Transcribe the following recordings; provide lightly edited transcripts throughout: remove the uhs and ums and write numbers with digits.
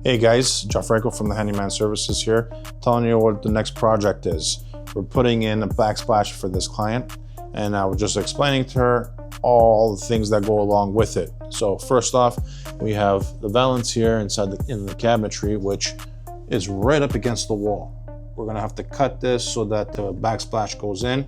Hey guys, Franco from the Handyman Services here, telling you what the next project is. We're putting in a backsplash for this client, and I was just explaining to her all the things that go along with it. So first off, we have the valance here inside in the cabinetry, which is right up against the wall. We're gonna have to cut this so that the backsplash goes in,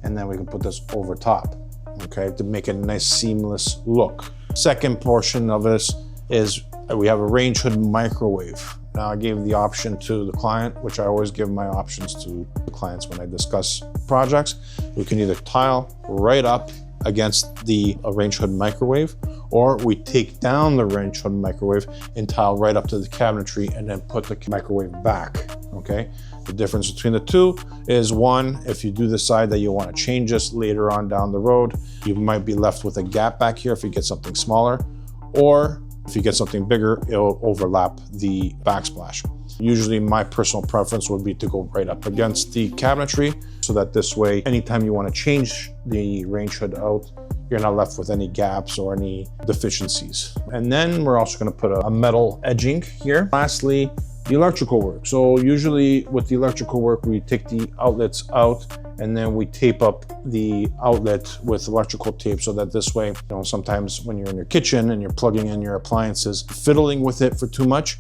and then we can put this over top, okay, to make it a nice seamless look. Second portion of this is we have a range hood microwave. Now I gave the option to the client, which I always give my options to the clients when I discuss projects. We can either tile right up against the range hood microwave, or we take down the range hood microwave and tile right up to the cabinetry and then put the microwave back, okay? The difference between the two is, one, if you do decide that you want to change this later on down the road, you might be left with a gap back here if you get something smaller, or if you get something bigger, it'll overlap the backsplash. Usually my personal preference would be to go right up against the cabinetry, so that this way, anytime you want to change the range hood out, you're not left with any gaps or any deficiencies. And then we're also going to put a metal edging here. Lastly, the electrical work. So usually with the electrical work, we take the outlets out and then we tape up the outlet with electrical tape, so that this way, sometimes when you're in your kitchen and you're plugging in your appliances, fiddling with it for too much,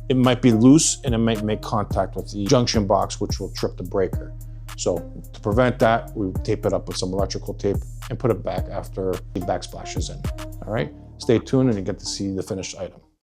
it might be loose and it might make contact with the junction box, which will trip the breaker. So to prevent that, we tape it up with some electrical tape and put it back after the backsplash is in. All right, stay tuned and you get to see the finished item.